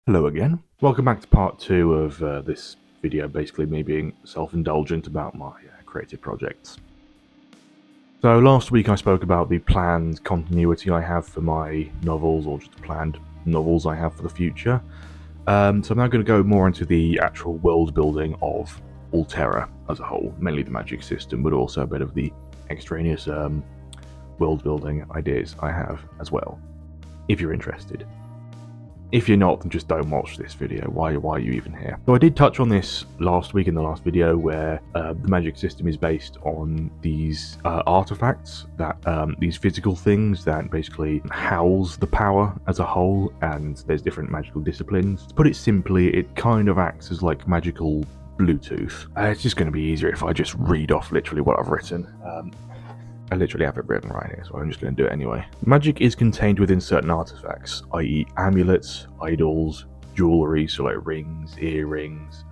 Hello again. Welcome back to part 2 of this video, basically me being self-indulgent about my creative projects. So last week I spoke about the planned continuity I have for my novels, or just planned novels I have for the future. So I'm now going to go more into the actual world building of Alterra as a whole, mainly the magic system, but also a bit of the extraneous world building ideas I have as well, if you're interested. If you're not, then just don't watch this video. Why are you even here? So I did touch on this last week in the last video, where the magic system is based on these artifacts, that these physical things that basically house the power as a whole, and there's different magical disciplines. To put it simply, it kind of acts as like magical Bluetooth. It's just going to be easier if I just read off literally what I've written. I literally have it written right here, so I'm just going to do it anyway. Magic is contained within certain artifacts, i.e. amulets, idols, jewellery, so like rings, earrings,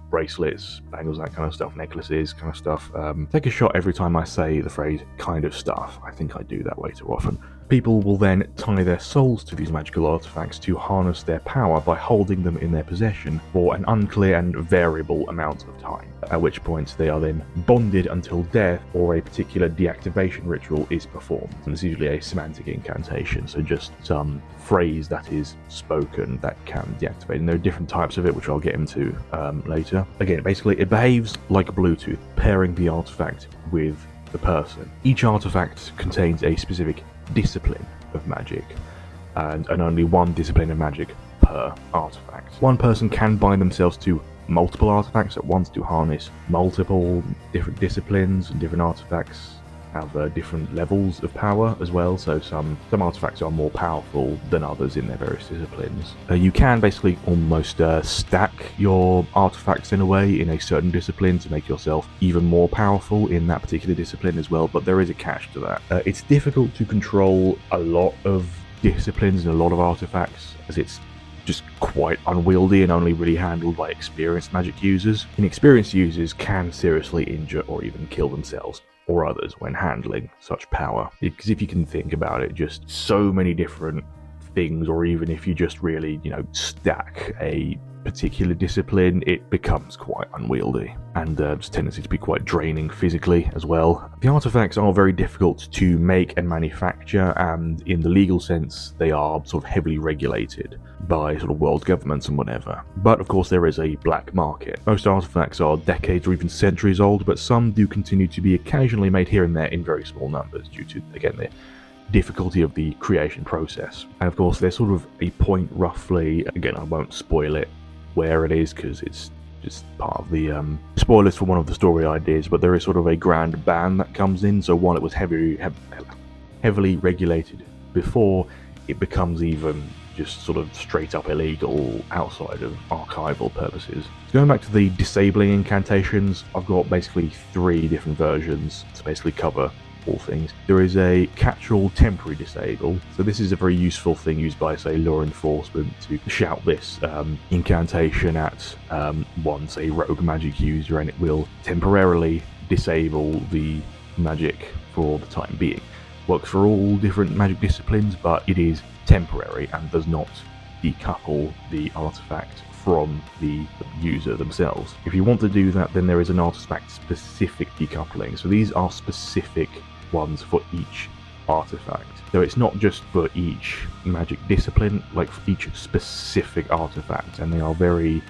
bracelets, bangles, that kind of stuff, necklaces, kind of stuff. Take a shot every time I say the phrase kind of stuff. I think I do that way too often. People will then tie their souls to these magical artifacts to harness their power by holding them in their possession for an unclear and variable amount of time, at which point they are then bonded until death or a particular deactivation ritual is performed. And it's usually a semantic incantation, so just some phrase that is spoken that can deactivate. And there are different types of it, which I'll get into later. Again, basically it behaves like Bluetooth, pairing the artifact with the person. Each artifact contains a specific discipline of magic, and only one discipline of magic per artifact. One person can bind themselves to multiple artifacts at once to harness multiple different disciplines, and different artifacts have different levels of power as well, so some artifacts are more powerful than others in their various disciplines. You can basically almost stack your artifacts in a way in a certain discipline to make yourself even more powerful in that particular discipline as well, but there is a catch to that. It's difficult to control a lot of disciplines and a lot of artifacts, as it's just quite unwieldy and only really handled by experienced magic users. Inexperienced users can seriously injure or even kill themselves or others when handling such power. Because if you can think about it, just so many different things, or even if you just really, stack a particular discipline, it becomes quite unwieldy, and just tendency to be quite draining physically as well. The artifacts are very difficult to make and manufacture, and in the legal sense they are sort of heavily regulated by sort of world governments and whatever. But of course there is a black market. Most artifacts are decades or even centuries old, but some do continue to be occasionally made here and there in very small numbers due to, again, the difficulty of the creation process. And of course there's sort of a point roughly, again I won't spoil it where it is because it's just part of the spoilers for one of the story ideas, but there is sort of a grand ban that comes in. So while it was heavily regulated before, it becomes even just sort of straight up illegal outside of archival purposes. So going back to the disabling incantations, I've got basically 3 different versions to basically cover all things. There is a catch-all temporary disable, so this is a very useful thing used by, say, law enforcement to shout this incantation at once a rogue magic user, and it will temporarily disable the magic for the time being. Works for all different magic disciplines, but it is temporary and does not decouple the artifact from the user themselves. If you want to do that, then there is an artifact-specific decoupling. So these are specific ones for each artifact. So it's not just for each magic discipline, like for each specific artifact, and they are very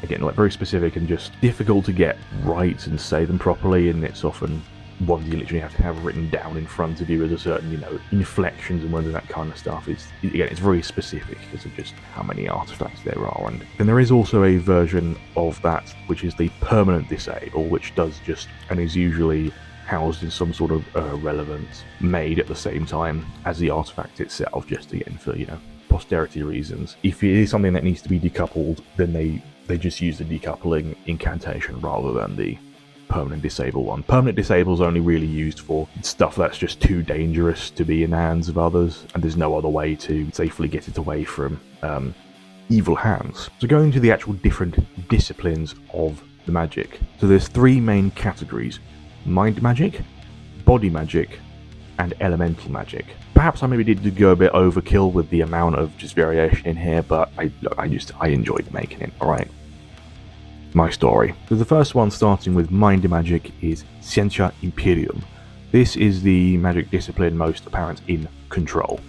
specific and just difficult to get right and say them properly, and it's often ones you literally have to have written down in front of you as a certain, inflections and whether that kind of stuff is, again, it's very specific because of just how many artifacts there are. And then there is also a version of that which is the permanent disable, which does just, and is usually housed in some sort of relevance made at the same time as the artifact itself, just again for, posterity reasons. If it is something that needs to be decoupled, then they just use the decoupling incantation rather than the permanent disable one. Permanent disable is only really used for stuff that's just too dangerous to be in the hands of others, and there's no other way to safely get it away from evil hands. So going to the actual different disciplines of the magic. So there's 3 main categories: mind magic, body magic, and elemental magic. Perhaps I maybe did go a bit overkill with the amount of just variation in here, but I enjoyed making it, alright? My story. So the first one, starting with mind magic, is Scientia Imperium. This is the magic discipline most apparent in Control.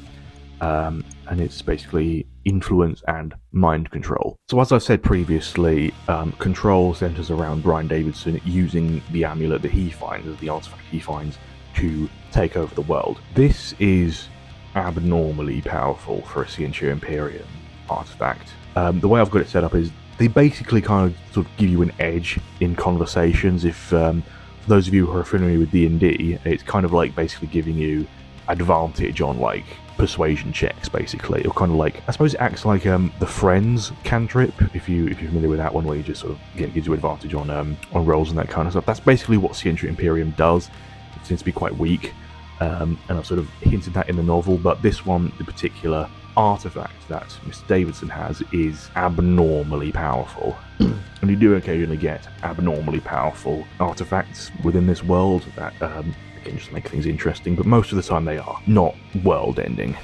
And it's basically influence and mind control. So as I've said previously, Control centers around Brian Davidson using the amulet that he finds, the artifact he finds, to take over the world. This is abnormally powerful for a Scientia Imperium artifact. The way I've got it set up is they basically kind of sort of give you an edge in conversations. If for those of you who are familiar with D&D, it's kind of like basically giving you advantage on like persuasion checks, basically, or kind of like, I suppose it acts like the Friends cantrip, if you're familiar with that one, where you just sort of gives you advantage on rolls and that kind of stuff. That's basically what Scientia Imperium does. It seems to be quite weak, and I've sort of hinted that in the novel, but this one, the particular artifact that Mr. Davidson has, is abnormally powerful. And you do occasionally get abnormally powerful artifacts within this world that just make things interesting, but most of the time they are not world-ending,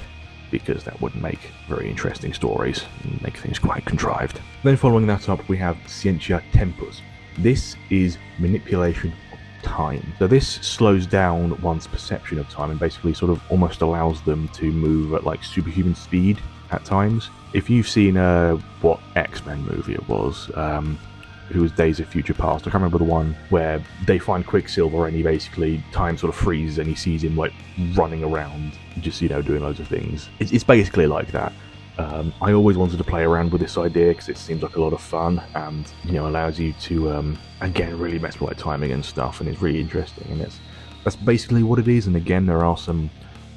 because that wouldn't make very interesting stories and make things quite contrived. Then following that up, we have Scientia Tempus. This is manipulation of time. So this slows down one's perception of time and basically sort of almost allows them to move at like superhuman speed at times. If you've seen what X-Men movie it was, who was Days of Future Past, I can't remember the one where they find Quicksilver and he basically, time sort of freezes and he sees him like running around, just, you know, doing loads of things. It's basically like that. I always wanted to play around with this idea because it seems like a lot of fun and, you know, allows you to, again, really mess with like timing and stuff, and it's really interesting, and that's basically what it is. And again, there are some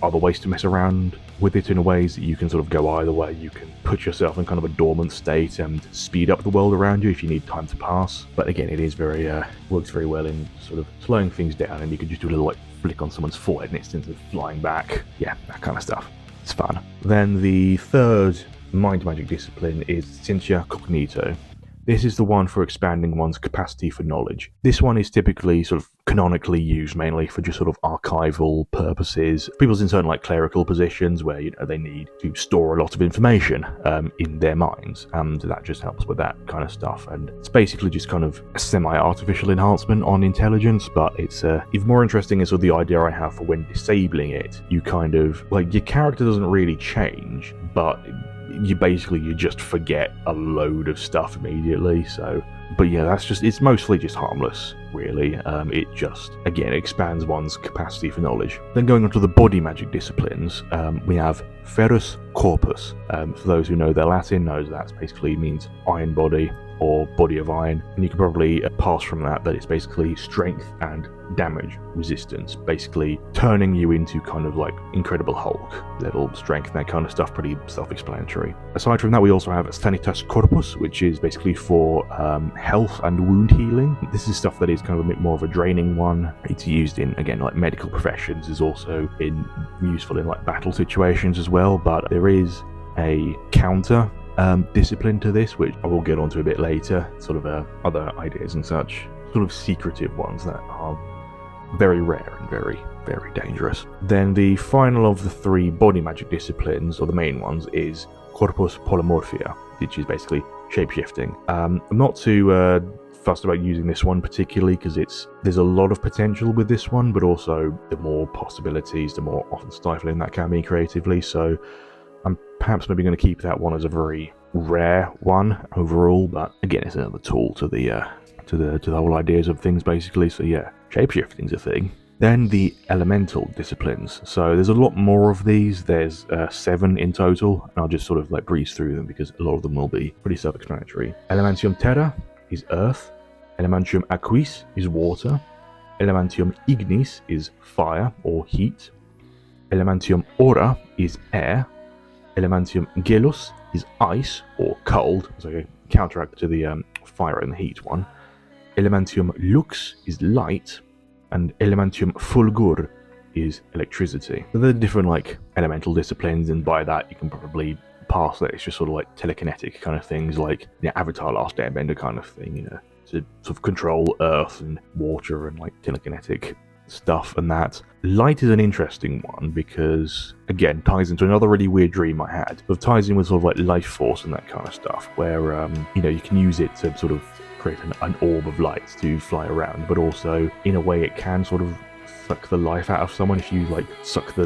other ways to mess around with it in ways that you can sort of go either way. You can put yourself in kind of a dormant state and speed up the world around you if you need time to pass. But again, it is very works very well in sort of slowing things down, and you can just do a little like flick on someone's forehead and it's instantly flying back. Yeah, that kind of stuff. It's fun. Then the third mind magic discipline is Scientia Cognito. This is the one for expanding one's capacity for knowledge. This one is typically sort of canonically used mainly for just sort of archival purposes. People's in certain like clerical positions where, you know, they need to store a lot of information in their minds, and that just helps with that kind of stuff. And it's basically just kind of a semi-artificial enhancement on intelligence, but it's even more interesting is sort of the idea I have for when disabling it. You kind of like, your character doesn't really change, but you just forget a load of stuff immediately. So, but yeah, it's mostly just harmless, really. It just, again, expands one's capacity for knowledge. Then going on to the body magic disciplines, we have Ferrus Corpus. For those who know their Latin, knows that basically means iron body or body of iron, and you can probably pass from that it's basically strength and damage resistance, basically turning you into kind of like Incredible Hulk level strength and that kind of stuff. Pretty self-explanatory. Aside from that, we also have Sanitas Corpus, which is basically for health and wound healing. This is stuff that is kind of a bit more of a draining one. It's used in, again, like medical professions, is also useful in like battle situations as well, but there is a counter discipline to this, which I will get onto a bit later, sort of other ideas and such, sort of secretive ones that are very rare and very, very dangerous. Then the final of the three body magic disciplines, or the main ones, is Corpus Polymorphia, which is basically shapeshifting. I'm not too fussed about using this one particularly because there's a lot of potential with this one, but also the more possibilities, the more often stifling that can be creatively. So I'm perhaps maybe going to keep that one as a very rare one overall, but again, it's another tool to the whole ideas of things, basically. So yeah, shapeshifting's a thing. Then the elemental disciplines. So there's a lot more of these. There's 7 in total, and I'll just sort of like breeze through them because a lot of them will be pretty self-explanatory. Elementium terra is earth. Elementium aquis is water. Elementium ignis is fire or heat. Elementium aura is air. Elementium gelus is ice or cold, so a counteract to the fire and the heat one. Elementium lux is light, and Elementium fulgur is electricity. So there are different like elemental disciplines, and by that you can probably pass that it's just sort of like telekinetic kind of things, like Avatar Last Airbender kind of thing, you know, to sort of control earth and water and like telekinetic stuff and that. Light is an interesting one because, again, ties into another really weird dream I had, but ties in with sort of like life force and that kind of stuff, where, you can use it to sort of create an orb of light to fly around, but also, in a way, it can sort of suck the life out of someone if you like suck the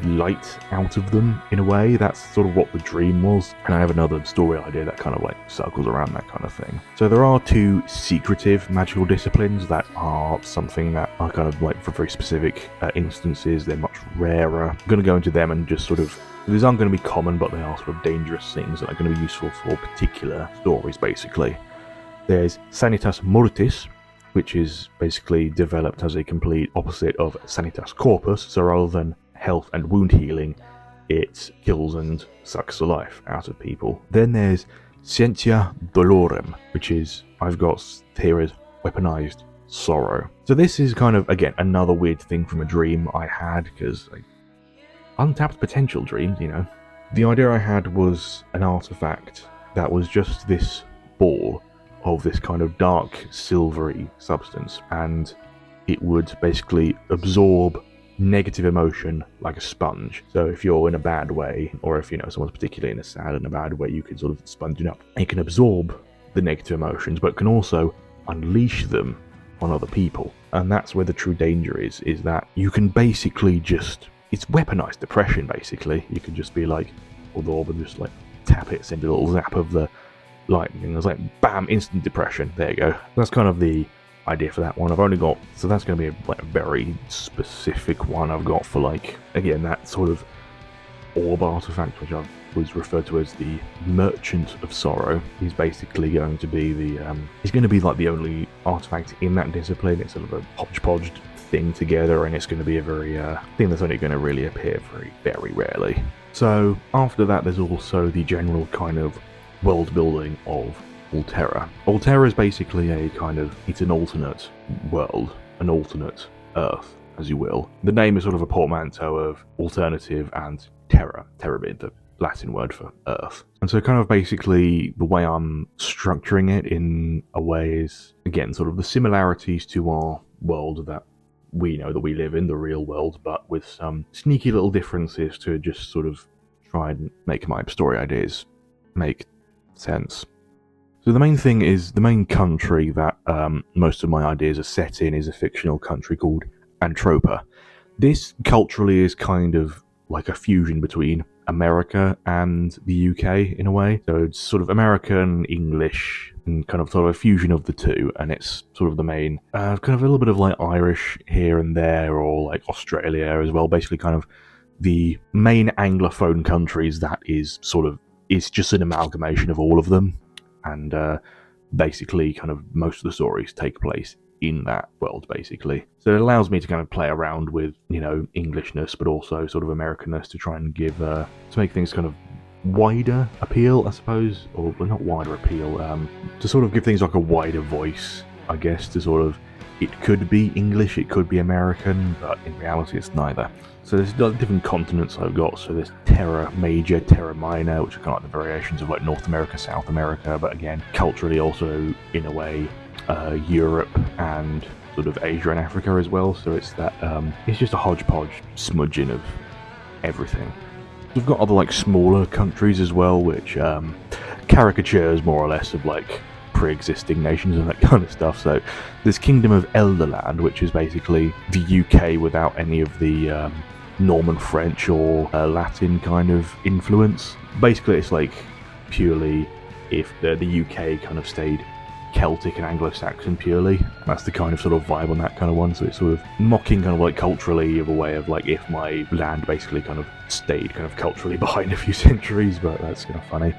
light out of them. In a way, that's sort of what the dream was. And I have another story idea that kind of like circles around that kind of thing. So there are 2 secretive magical disciplines that are something that are kind of like for very specific instances. They're much rarer. I'm going to go into them and just sort of, these aren't going to be common, but they are sort of dangerous things that are going to be useful for particular stories, basically. There's Sanitas Mortis, which is basically developed as a complete opposite of Sanitas Corpus, so rather than health and wound healing, it kills and sucks the life out of people. Then there's Scientia Dolorem, which is, I've got here as weaponized sorrow. So this is kind of, again, another weird thing from a dream I had, because like, untapped potential dreams, The idea I had was an artifact that was just this ball of this kind of dark silvery substance, and it would basically absorb negative emotion like a sponge. So if you're in a bad way, or if someone's particularly in a sad and a bad way, you can sort of sponge it up. It can absorb the negative emotions, but can also unleash them on other people. And that's where the true danger is that you can basically it's weaponized depression, basically. You can just be like, or the orb and just like tap it, send a little zap of the lightning. It's like, bam, instant depression. There you go. That's kind of the idea for that one. I've only got, so that's going to be a very specific one I've got for, like, again, that sort of orb artifact, which was referred to as the Merchant of Sorrow. He's basically going to be he's going to be like the only artifact in that discipline. It's sort of a hodgepodge thing together, and it's going to be a very thing that's only going to really appear very, very rarely. So after that, there's also the general kind of world building of Alterra. Alterra is basically it's an alternate world, an alternate Earth, as you will. The name is sort of a portmanteau of alternative and terra, terra being the Latin word for Earth. And so kind of basically the way I'm structuring it in a way is, again, sort of the similarities to our world that we know that we live in, the real world, but with some sneaky little differences to just sort of try and make my story ideas make sense. So the main thing is, the main country that most of my ideas are set in is a fictional country called Antropa. This culturally is kind of like a fusion between America and the UK in a way. So it's sort of American, English, and kind of sort of a fusion of the two, and it's sort of the main, kind of a little bit of like Irish here and there, or like Australia as well, basically kind of the main Anglophone countries that is sort of, it's just an amalgamation of all of them, and basically kind of most of the stories take place in that world, basically. So it allows me to kind of play around with, Englishness, but also sort of Americanness to try and give, to make things kind of wider appeal, I suppose, or well, not wider appeal, to sort of give things like a wider voice, I guess, to sort of, it could be English, it could be American, but in reality it's neither. So there's different continents I've got. So there's Terra Major, Terra Minor, which are kind of like the variations of like North America, South America, but again, culturally also, in a way, Europe and sort of Asia and Africa as well. So it's that, it's just a hodgepodge smudging of everything. We've got other like smaller countries as well, which caricatures more or less of like pre-existing nations and that kind of stuff. So there's Kingdom of Elderland, which is basically the UK without any of the Norman French or Latin kind of influence. Basically it's like purely if the UK kind of stayed Celtic and Anglo-Saxon purely. That's the kind of sort of vibe on that kind of one. So it's sort of mocking kind of like culturally of a way of like if my land basically kind of stayed kind of culturally behind a few centuries, but that's kind of funny.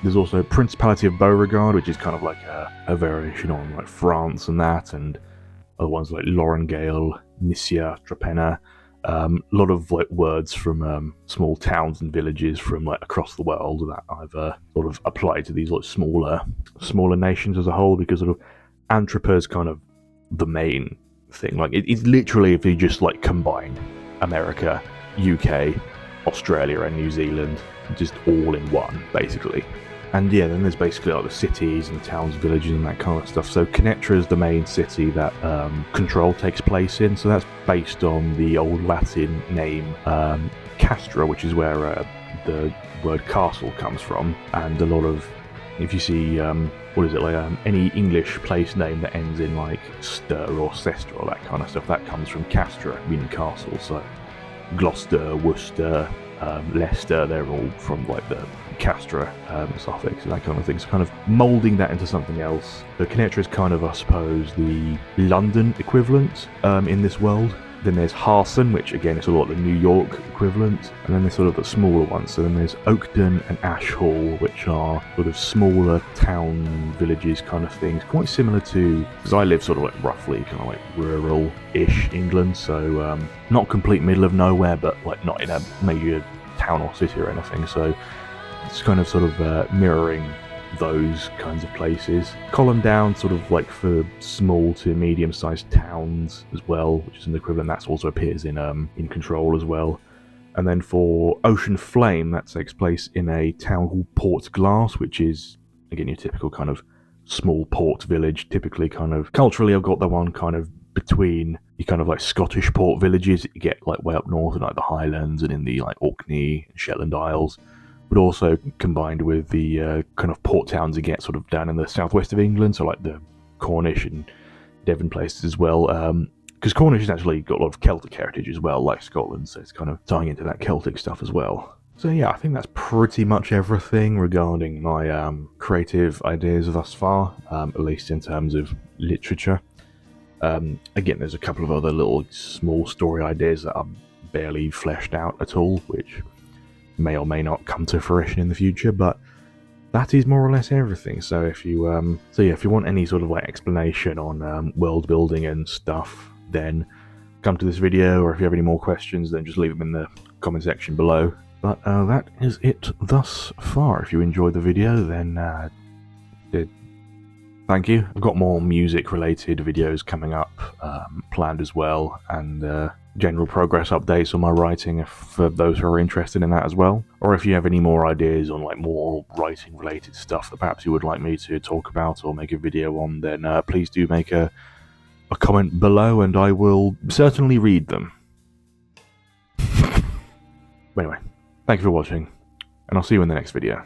There's also Principality of Beauregard, which is kind of like a variation on like France and that, and other ones like Lorengale, Nisia, Trapena. A lot of like words from small towns and villages from like across the world that I've sort of applied to these like smaller nations as a whole, because sort of Antropa is kind of the main thing. Like it's literally, if you just like combine America, UK, Australia and New Zealand just all in one, basically. And yeah, then there's basically like the cities and towns, villages, and that kind of stuff. So Kennetra is the main city that Control takes place in. So that's based on the old Latin name Castra, which is where the word castle comes from. And a lot of, if you see, any English place name that ends in like Ster or Cester or that kind of stuff, that comes from Castra, meaning castle. So Gloucester, Worcester, Leicester, they're all from like the Castra suffix and that kind of thing. So kind of moulding that into something else. So Kennetra is kind of, I suppose, the London equivalent in this world. Then there's Harson, which again is sort of like the New York equivalent, and then there's sort of the smaller ones. So then there's Oakden and Ash Hall, which are sort of smaller town villages kind of things, quite similar to, because I live sort of like roughly kind of like rural-ish England, so not complete middle of nowhere, but like not in a major town or city or anything. So it's kind of sort of mirroring those kinds of places. Column down sort of like for small to medium-sized towns as well, which is an equivalent. That also appears in Control as well. And then for Ocean Flame, that takes place in a town called Port Glass, which is again your typical kind of small port village. Typically kind of culturally, I've got the one kind of between your kind of like Scottish port villages that you get like way up north in like the Highlands and in the like Orkney and Shetland Isles, but also combined with the kind of port towns you get sort of down in the southwest of England, so like the Cornish and Devon places as well. Because Cornish has actually got a lot of Celtic heritage as well, like Scotland, so it's kind of tying into that Celtic stuff as well. So yeah, I think that's pretty much everything regarding my creative ideas thus far, at least in terms of literature. Again, there's a couple of other little small story ideas that are barely fleshed out at all, which may or may not come to fruition in the future, but that is more or less everything. So if you if you want any sort of like explanation on world building and stuff, then come to this video, or if you have any more questions, then just leave them in the comment section below. But that is it thus far. If you enjoyed the video, then thank you. I've got more music related videos coming up planned as well, and general progress updates on my writing for those who are interested in that as well. Or if you have any more ideas on like more writing related stuff that perhaps you would like me to talk about or make a video on, then please do make a comment below and I will certainly read them. Anyway, thank you for watching, and I'll see you in the next video.